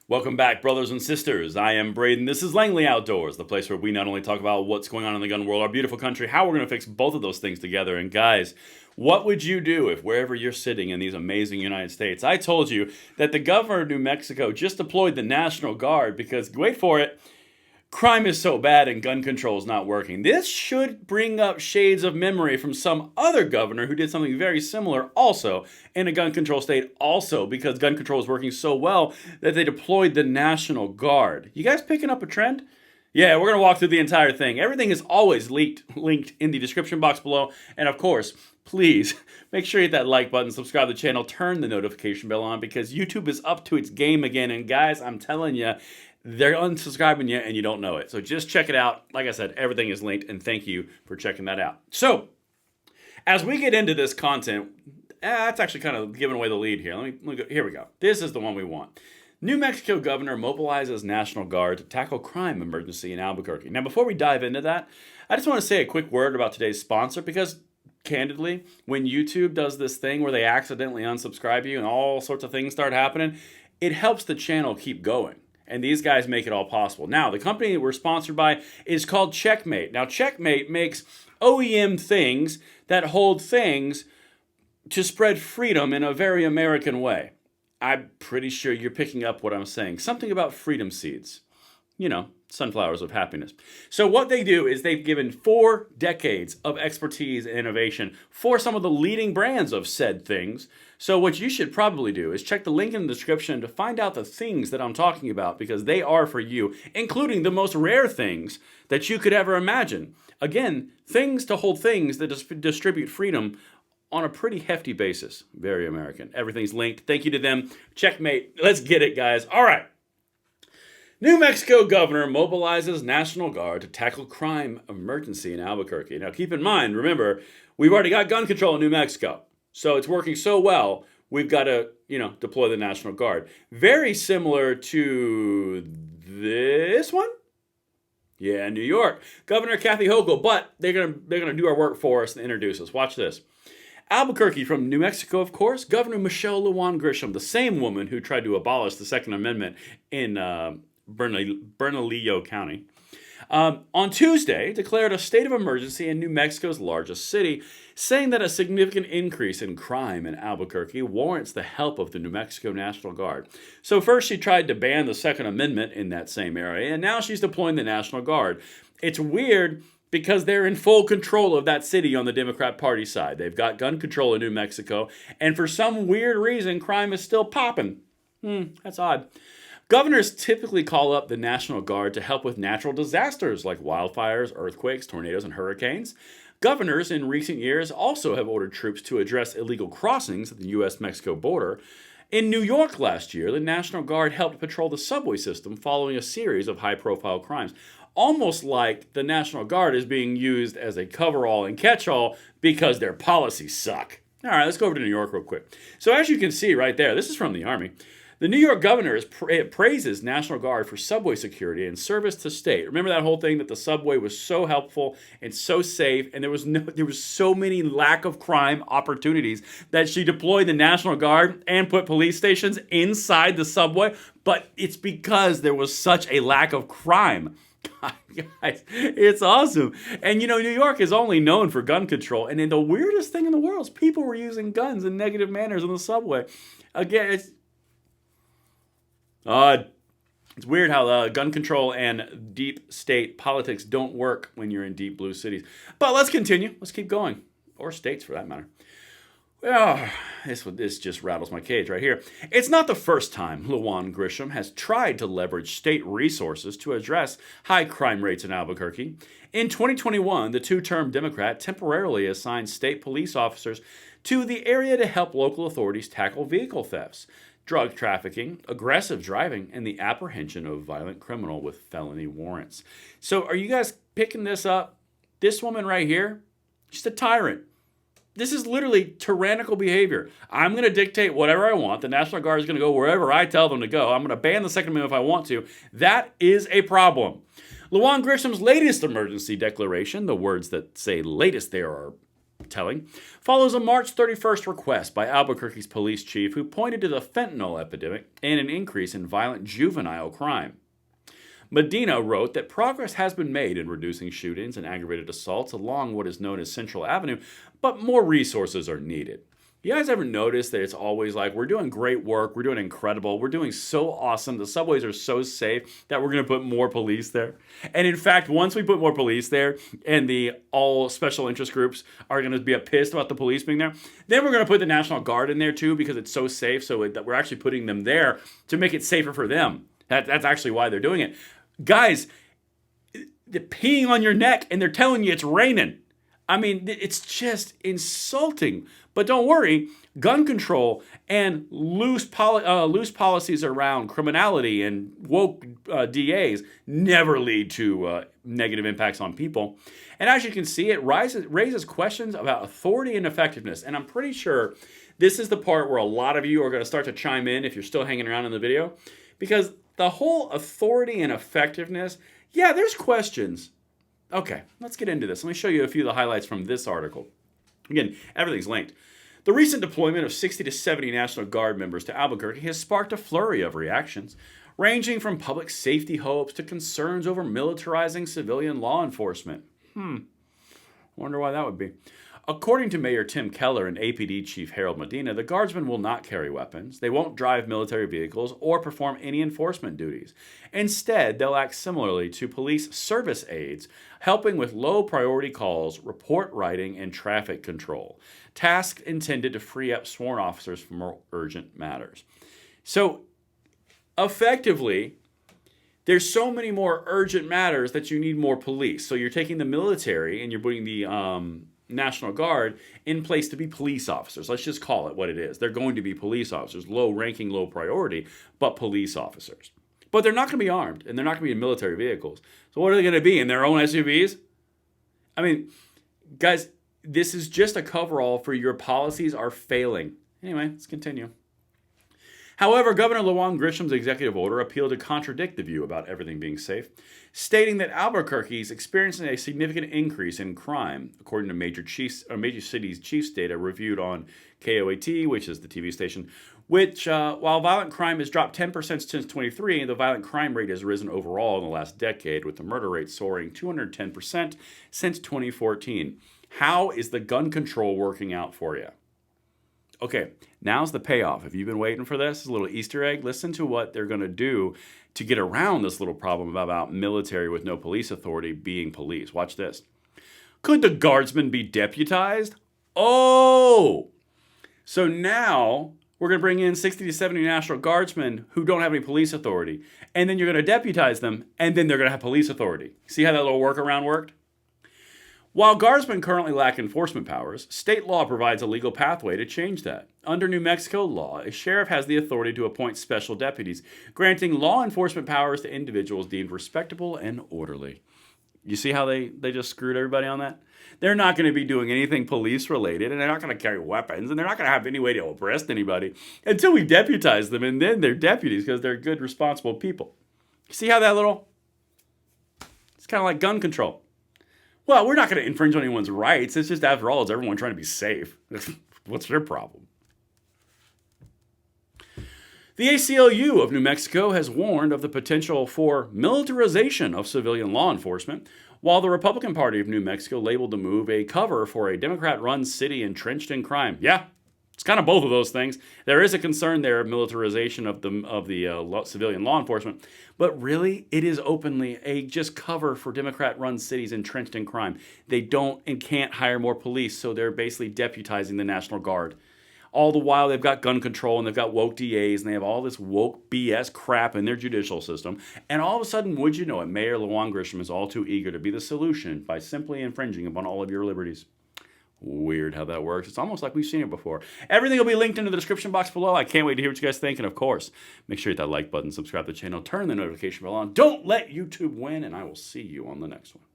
Welcome back, brothers and sisters. I am Braden. This is Langley Outdoors, the place where we not only talk about what's going on in the gun world, our beautiful country, how we're going to fix both of those things together. And guys, what would you do if wherever you're sitting in these amazing United States, I told you that the governor of New Mexico just deployed the National Guard because, wait for it, crime is so bad and gun control is not working. This should bring up shades of memory from some other governor who did something very similar also in a gun control state also because gun control is working so well that they deployed the National Guard. You guys picking up a trend? Yeah, we're going to walk through the entire thing. Everything is always linked in the description box below. And of course, please make sure you hit that like button, subscribe to the channel, turn the notification bell on because YouTube is up to its game again. And guys, I'm telling you, they're unsubscribing you and you don't know it. So just check it out. Like I said, everything is linked and thank you for checking that out. So as we get into this content, that's actually kind of giving away the lead here. Let me go. Here we go. This is the one we want. New Mexico governor mobilizes National Guard to tackle crime emergency in Albuquerque. Now, before we dive into that, I just want to say a quick word about today's sponsor because candidly, when YouTube does this thing where they accidentally unsubscribe you and all sorts of things start happening, it helps the channel keep going. And these guys make it all possible. Now, the company that we're sponsored by is called Checkmate. Now, Checkmate makes OEM things that hold things to spread freedom in a very American way. I'm pretty sure you're picking up what I'm saying. Something about freedom seeds. You know, sunflowers of happiness. So what they do is they've given 4 decades of expertise and innovation for some of the leading brands of said things. So what you should probably do is check the link in the description to find out the things that I'm talking about because they are for you, including the most rare things that you could ever imagine. Again, things to hold things that distribute freedom on a pretty hefty basis. Very American. Everything's linked. Thank you to them. Checkmate. Let's get it, guys. All right. New Mexico governor mobilizes National Guard to tackle crime emergency in Albuquerque. Now, keep in mind, remember, we've already got gun control in New Mexico. So it's working so well, we've got to, deploy the National Guard. Very similar to this one. Yeah, New York. Governor Kathy Hochul, but they're gonna do our work for us and introduce us. Watch this. Albuquerque from New Mexico, of course, Governor Michelle Lujan Grisham, the same woman who tried to abolish the Second Amendment in Bernalillo County, on Tuesday declared a state of emergency in New Mexico's largest city, saying that a significant increase in crime in Albuquerque warrants the help of the New Mexico National Guard. So first she tried to ban the Second Amendment in that same area, and now she's deploying the National Guard. It's weird because they're in full control of that city on the Democrat Party side. They've got gun control in New Mexico, and for some weird reason, crime is still popping. That's odd. Governors typically call up the National Guard to help with natural disasters like wildfires, earthquakes, tornadoes, and hurricanes. Governors in recent years also have ordered troops to address illegal crossings at the U.S.-Mexico border. In New York last year, the National Guard helped patrol the subway system following a series of high-profile crimes. Almost like the National Guard is being used as a coverall and catch-all because their policies suck. All right, let's go over to New York real quick. So as you can see right there, this is from the Army. The New York governor praises National Guard for subway security and service to state. Remember that whole thing that the subway was so helpful and so safe, and there was so many lack of crime opportunities that she deployed the National Guard and put police stations inside the subway. But it's because there was such a lack of crime. Guys, it's awesome. And New York is only known for gun control. And then the weirdest thing in the world is people were using guns in negative manners on the subway. Again, it's weird how gun control and deep state politics don't work when you're in deep blue cities. But let's continue. Let's keep going. Or states, for that matter. Oh, this just rattles my cage right here. It's not the first time Lujan Grisham has tried to leverage state resources to address high crime rates in Albuquerque. In 2021, the two-term Democrat temporarily assigned state police officers to the area to help local authorities tackle vehicle thefts, drug trafficking, aggressive driving, and the apprehension of violent criminal with felony warrants. So are you guys picking this up? This woman right here, she's a tyrant. This is literally tyrannical behavior. I'm going to dictate whatever I want. The National Guard is going to go wherever I tell them to go. I'm going to ban the Second Amendment if I want to. That is a problem. Lujan Grisham's latest emergency declaration, the words that say latest there are telling, follows a March 31st request by Albuquerque's police chief who pointed to the fentanyl epidemic and an increase in violent juvenile crime. Medina wrote that progress has been made in reducing shootings and aggravated assaults along what is known as Central Avenue, but more resources are needed. You guys ever notice that it's always like, we're doing great work, we're doing incredible, we're doing so awesome, the subways are so safe that we're going to put more police there? And in fact, once we put more police there and the all special interest groups are going to be pissed about the police being there, then we're going to put the National Guard in there too because it's so safe, so that we're actually putting them there to make it safer for them. That's actually why they're doing it. Guys, they're peeing on your neck and they're telling you it's raining. I mean, it's just insulting. But don't worry, gun control and loose policies around criminality and woke DAs never lead to negative impacts on people. And as you can see, it raises questions about authority and effectiveness. And I'm pretty sure this is the part where a lot of you are going to start to chime in if you're still hanging around in the video. Because the whole authority and effectiveness, yeah, there's questions. Okay, let's get into this. Let me show you a few of the highlights from this article. Again, everything's linked. The recent deployment of 60 to 70 National Guard members to Albuquerque has sparked a flurry of reactions, ranging from public safety hopes to concerns over militarizing civilian law enforcement. Wonder why that would be. According to Mayor Tim Keller and APD Chief Harold Medina, the Guardsmen will not carry weapons, they won't drive military vehicles, or perform any enforcement duties. Instead, they'll act similarly to police service aides, helping with low-priority calls, report writing, and traffic control, tasks intended to free up sworn officers for more urgent matters. So, effectively, there's so many more urgent matters that you need more police. So you're taking the military and you're putting the National Guard in place to be police officers. Let's just call it what it is. They're going to be police officers, low ranking, low priority, but police officers. But they're not going to be armed, and they're not going to be in military vehicles. So what are they going to be, in their own SUVs? I mean, guys, this is just a coverall for your policies are failing. Anyway, let's continue. However, Governor LaJuan Grisham's executive order appealed to contradict the view about everything being safe, stating that Albuquerque is experiencing a significant increase in crime, according to major cities' chiefs data reviewed on KOAT, which is the TV station, which, while violent crime has dropped 10% since 2023, the violent crime rate has risen overall in the last decade, with the murder rate soaring 210% since 2014. How is the gun control working out for you? Okay, now's the payoff. If you've been waiting for this, a little Easter egg, listen to what they're going to do to get around this little problem about military with no police authority being police. Watch this. Could the Guardsmen be deputized? Oh! So now we're going to bring in 60 to 70 National Guardsmen who don't have any police authority. And then you're going to deputize them, and then they're going to have police authority. See how that little workaround worked? While Guardsmen currently lack enforcement powers, state law provides a legal pathway to change that. Under New Mexico law, a sheriff has the authority to appoint special deputies, granting law enforcement powers to individuals deemed respectable and orderly. You see how they just screwed everybody on that? They're not going to be doing anything police-related, and they're not going to carry weapons, and they're not going to have any way to arrest anybody until we deputize them, and then they're deputies because they're good, responsible people. See how that little... It's kind of like gun control. Well, we're not going to infringe on anyone's rights. It's just, after all, it's everyone trying to be safe. What's their problem? The ACLU of New Mexico has warned of the potential for militarization of civilian law enforcement, while the Republican Party of New Mexico labeled the move a cover for a Democrat-run city entrenched in crime. Yeah, it's kind of both of those things. There is a concern there of militarization of the civilian law enforcement, but really, it is openly a just cover for Democrat-run cities entrenched in crime. They don't and can't hire more police, so they're basically deputizing the National Guard. All the while, they've got gun control, and they've got woke DAs, and they have all this woke BS crap in their judicial system. And all of a sudden, would you know it, Mayor LaJuan Grisham is all too eager to be the solution by simply infringing upon all of your liberties. Weird how that works. It's almost like we've seen it before. Everything will be linked in the description box below. I can't wait to hear what you guys think. And of course, make sure you hit that like button, subscribe to the channel, turn the notification bell on. Don't let YouTube win, and I will see you on the next one.